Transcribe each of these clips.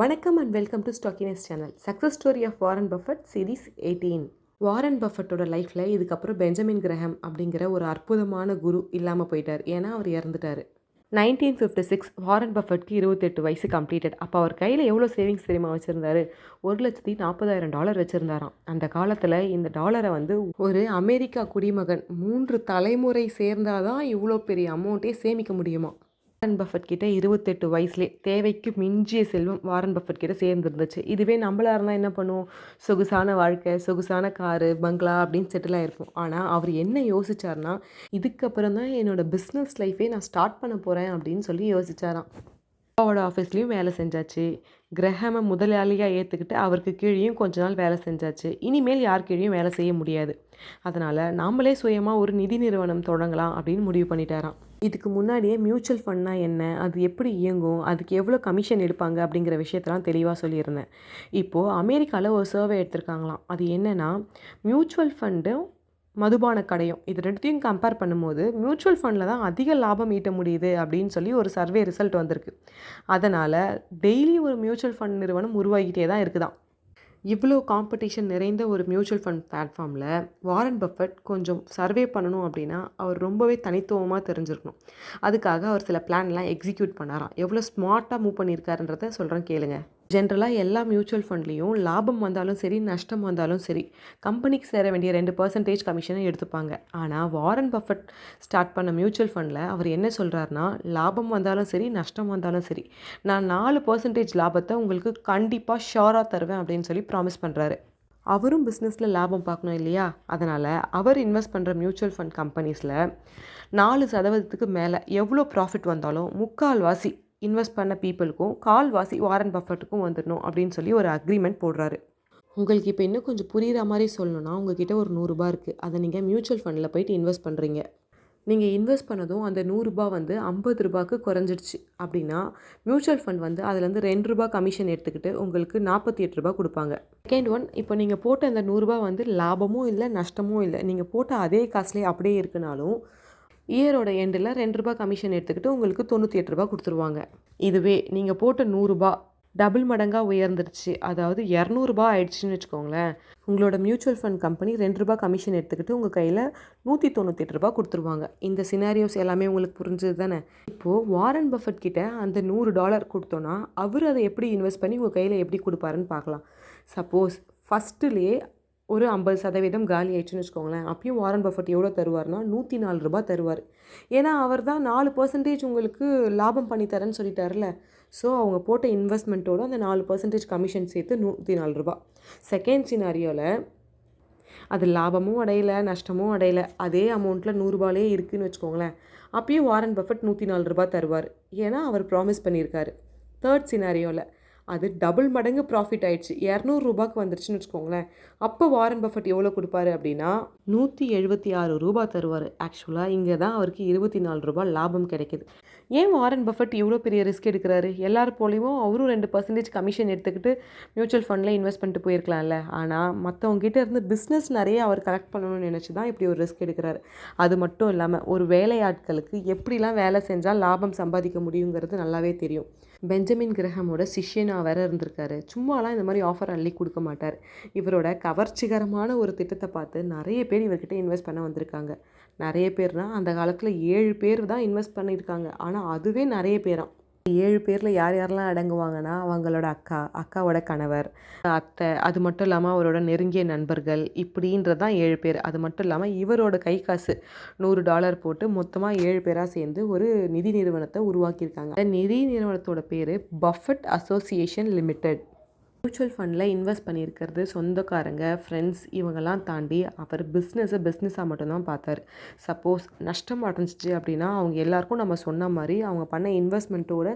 வணக்கம் and welcome to ஸ்டாக்கினஸ் channel. Success story of Warren Buffett series 18. Warren பஃபட்டோட லைஃப்பில் இதுக்கப்புறம் பெஞ்சமின் கிரஹாம் அப்படிங்கிற ஒரு அற்புதமான குரு இல்லாமல் போயிட்டார். ஏன்னா அவர் இறந்துட்டார். 1956 வாரன் பஃபட்க்கு 28 வயசு கம்ப்ளீட்டட். அப்போ அவர் கையில் எவ்வளோ சேவிங்ஸ் தெரியுமா வச்சுருந்தாரு? $1,40,000 வச்சுருந்தாராம். அந்த காலத்தில் இந்த டாலரை ஒரு அமெரிக்கா குடிமகன் 3 தலைமுறை சேர்ந்தாதான் இவ்வளோ பெரிய அமௌண்ட்டே சேமிக்க முடியுமா? வாரன் பஃபட் கிட்ட 28 வயசுலேயே தேவைக்கு மிஞ்சிய செல்வம் வாரன் பஃபட் கிட்ட சேர்ந்துருந்துச்சு. இதுவே நம்மளா இருந்தால் என்ன பண்ணுவோம்? சொகுசான வாழ்க்கை, சொகுசான காரு, பங்களா அப்படின்னு செட்டில் ஆகிருப்போம். ஆனால் அவர் என்ன யோசிச்சார்னா, இதுக்கப்புறம் தான் என்னோட பிஸ்னஸ் லைஃபே நான் ஸ்டார்ட் பண்ண போகிறேன் அப்படின்னு சொல்லி யோசிச்சாராம். அப்பாவோட ஆஃபீஸ்லேயும் வேலை செஞ்சாச்சு. கிரஹாமை முதலாளியாக ஏற்றுக்கிட்டு அவருக்கு கீழேயும் கொஞ்ச நாள் வேலை செஞ்சாச்சு. இனிமேல் யார் கீழேயும் வேலை செய்ய முடியாது. அதனால் நாமளே சுயமாக ஒரு நிதி நிறுவனம் தொடங்கலாம் அப்படின்னு முடிவு பண்ணிட்டாராம். இதுக்கு முன்னாடியே மியூச்சுவல் ஃபண்ட்னா என்ன, அது எப்படி இயங்கும், அதுக்கு எவ்வளோ கமிஷன் எடுப்பாங்க அப்படிங்கிற விஷயத்தெல்லாம் தெளிவாக சொல்லியிருந்தேன். இப்போது அமெரிக்காவில் ஒரு சர்வே எடுத்திருக்காங்களாம். அது என்னென்னா, மியூச்சுவல் ஃபண்டும் மதுபான கடையும் இது ரெண்டுத்தையும் கம்பேர் பண்ணும்போது மியூச்சுவல் ஃபண்டில் தான் அதிக லாபம் ஈட்ட முடியுது அப்படின்னு சொல்லி ஒரு சர்வே ரிசல்ட் வந்திருக்கு. அதனால் டெய்லி ஒரு மியூச்சுவல் ஃபண்ட் நிறுவனம் உருவாகிட்டே தான் இருக்குதாம். இவ்வளோ காம்படிஷன் நிறைந்த ஒரு மியூச்சுவல் ஃபண்ட் பிளாட்ஃபார்மில் வாரன் பஃபட் கொஞ்சம் சர்வே பண்ணணும் அப்படின்னா அவர் ரொம்பவே தனித்துவமாக தெரிஞ்சிருக்கணும். அதுக்காக அவர் சில பிளான்லாம் எக்ஸிக்யூட் பண்ணாராம். எவ்வளோ ஸ்மார்ட்டாக மூவ் பண்ணியிருக்காருன்றதை சொல்கிறேன் கேளுங்க. ஜென்ரலாக எல்லா மியூச்சுவல் ஃபண்ட்லேயும் லாபம் வந்தாலும் சரி, நஷ்டம் வந்தாலும் சரி, கம்பெனிக்கு சேர வேண்டிய 2% கமிஷனை எடுத்துப்பாங்க. ஆனால் வாரன் பஃபட் ஸ்டார்ட் பண்ண மியூச்சுவல் ஃபண்டில் அவர் என்ன சொல்கிறாருன்னா, லாபம் வந்தாலும் சரி, நஷ்டம் வந்தாலும் சரி, நான் 4% லாபத்தை உங்களுக்கு கண்டிப்பாக ஷோராக தருவேன் அப்படின்னு சொல்லி ப்ராமிஸ் பண்ணுறாரு. அவரும் பிஸ்னஸில் லாபம் பார்க்கணும் இல்லையா? அதனால் அவர் இன்வெஸ்ட் பண்ணுற மியூச்சுவல் ஃபண்ட் கம்பெனிஸில் 4% மேலே எவ்வளோ ப்ராஃபிட் வந்தாலும் 3/4 இன்வெஸ்ட் பண்ண பீப்புளுக்கும் 1/4 வாரன் பஃபட்டுக்கும் வந்துடணும் அப்படின்னு சொல்லி ஒரு அக்ரிமெண்ட் போடுறாரு. உங்களுக்கு இப்போ இன்னும் கொஞ்சம் புரிகிற மாதிரி சொல்லணும்னா, உங்ககிட்ட ஒரு $100 இருக்குது. அதை நீங்கள் மியூச்சுவல் ஃபண்டில் போயிட்டு இன்வெஸ்ட் பண்ணுறீங்க. நீங்கள் இன்வெஸ்ட் பண்ணதும் அந்த $100 $50 குறைஞ்சிடுச்சு அப்படின்னா, மியூச்சுவல் ஃபண்ட் அதுலேருந்து $2 கமிஷன் எடுத்துக்கிட்டு உங்களுக்கு $48 கொடுப்பாங்க. செகண்ட் ஒன், இப்போ நீங்கள் போட்ட அந்த $100 லாபமும் இல்லை, நஷ்டமும் இல்லை. நீங்கள் போட்ட அதே காசுலேயே அப்படியே இருக்குனாலும் இயரோட எண்டில் $2 கமிஷன் எடுத்துக்கிட்டு உங்களுக்கு $98 கொடுத்துருவாங்க. இதுவே நீங்கள் போட்ட $100 டபுள் மடங்காக உயர்ந்துருச்சு, அதாவது $200 ஆயிடுச்சுன்னு வச்சுக்கோங்களேன், உங்களோட மியூச்சுவல் ஃபண்ட் கம்பெனி $2 கமிஷன் எடுத்துக்கிட்டு உங்கள் கையில் $198 கொடுத்துருவாங்க. இந்த சினாரியோஸ் எல்லாமே உங்களுக்கு புரிஞ்சது தானே? இப்போது வாரன் பஃபட் கிட்ட அந்த $100 கொடுத்தோன்னா அவர் அதை எப்படி இன்வெஸ்ட் பண்ணி உங்கள் கையில் எப்படி கொடுப்பாருன்னு பார்க்கலாம். சப்போஸ் ஃபஸ்ட்டுலேயே ஒரு 50% காலி ஆயிடுச்சுன்னு வச்சுக்கோங்களேன், அப்பயும் வாரன் பஃபட் எவ்வளோ தருவார்னா $104 தருவார். ஏன்னா அவர் தான் 4% உங்களுக்கு லாபம் பண்ணி தரேன்னு சொல்லிட்டார்ல. ஸோ அவங்க போட்ட இன்வெஸ்ட்மெண்ட்டோட அந்த 4% கமிஷன் சேர்த்து $104. செகண்ட் சினாரியோவில் அது லாபமும் அடையலை, நஷ்டமும் அடையலை, அதே அமௌண்ட்டில் $100 இருக்குதுன்னு வச்சுக்கோங்களேன், அப்பயும் வாரன் பஃபட் $104 தருவார். ஏன்னா அவர் ப்ராமிஸ் பண்ணியிருக்காரு. தேர்ட் சினாரியோவில் அது டபுள் மடங்கு ப்ராஃபிட் ஆயிடுச்சு, $200 வந்துருச்சுன்னு வச்சுக்கோங்களேன், அப்போ வாரன் பஃபட் எவ்வளோ கொடுப்பாரு அப்படின்னா $176 தருவார். ஆக்சுவலாக இங்கே தான் அவருக்கு $24 லாபம் கிடைக்கிது. ஏன் வாரன் பஃபட் இவ்வளோ பெரிய ரிஸ்க் எடுக்கிறாரு? எல்லார் போலையும் அவரும் 2% கமிஷன் எடுத்துக்கிட்டு மியூச்சுவல் ஃபண்டில் இன்வெஸ்ட் பண்ணிட்டு போயிருக்கலாம்ல. ஆனால் மற்றவங்ககிட்ட இருந்து பிஸ்னஸ் நிறைய அவர் கலெக்ட் பண்ணணும்னு நினச்சி தான் இப்படி ஒரு ரிஸ்க் எடுக்கிறாரு. அது மட்டும் இல்லாமல் ஒரு வேலையாட்களுக்கு எப்படிலாம் வேலை செஞ்சால் லாபம் சம்பாதிக்க முடியுங்கிறது நல்லாவே தெரியும். பெஞ்சமின் கிரஹாமோட சிஷ்யனாக வேற இருந்திருக்காரு. சும்மாலாம் இந்த மாதிரி ஆஃபர் அள்ளி கொடுக்க மாட்டார். இவரோட கவர்ச்சிகரமான ஒரு திட்டத்தை பார்த்து நிறைய பேர் இவர்கிட்ட இன்வெஸ்ட் பண்ண வந்திருக்காங்க. நிறைய பேர்னால் அந்த காலத்தில் 7 பேர் தான் இன்வெஸ்ட் பண்ணியிருக்காங்க. ஆனால் அதுவே நிறைய பேராம். 7 பேரில் யார் யாரெல்லாம் அடங்குவாங்கன்னா, அவங்களோட அக்கா, அக்காவோட கணவர், அத்தை, அது மட்டும் இல்லாமல் அவரோட நெருங்கிய நண்பர்கள், இப்படின்றது தான் 7 பேர். அது மட்டும் இல்லாமல் இவரோட கை காசு $100 போட்டு மொத்தமாக 7 பேராக சேர்ந்து ஒரு நிதி நிறுவனத்தை உருவாக்கியிருக்காங்க. அந்த நிதி நிறுவனத்தோட பேர் பஃபட் அசோசியேஷன் லிமிடெட். மியூச்சுவல் ஃபண்டில் இன்வெஸ்ட் பண்ணியிருக்கிறது சொந்தக்காரங்க, ஃப்ரெண்ட்ஸ் இவங்கெல்லாம் தாண்டி அவர் பிஸ்னஸாக மட்டும்தான் பார்த்தார். சப்போஸ் நஷ்டம் அடைஞ்சிச்சு அப்படின்னா அவங்க எல்லாருக்கும் நம்ம சொன்ன மாதிரி அவங்க பண்ண இன்வெஸ்ட்மெண்ட்டோட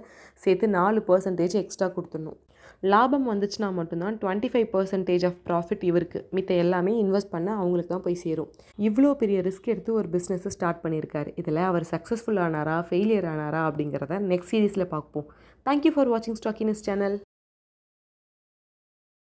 சேர்த்து 4% எக்ஸ்ட்ரா கொடுத்துடணும். லாபம் வந்துச்சுன்னா மட்டும்தான் 25% ஆஃப் ப்ராஃபிட் இவருக்கு, மித்த எல்லாமே இன்வெஸ்ட் பண்ண அவங்களுக்கு தான் போய் சேரும். இவ்வளோ பெரிய ரிஸ்க் எடுத்து ஒரு பிஸ்னஸை ஸ்டார்ட் பண்ணியிருக்காரு. இதில் அவர் சக்ஸஸ்ஃபுல் ஆனாரா, ஃபெயிலியர் ஆனாரா அப்படிங்கிறத நெக்ஸ்ட் சீரீஸில் பார்ப்போம். தேங்க்யூ ஃபார் வாட்சிங் ஸ்டாக்கினஸ் சேனல்.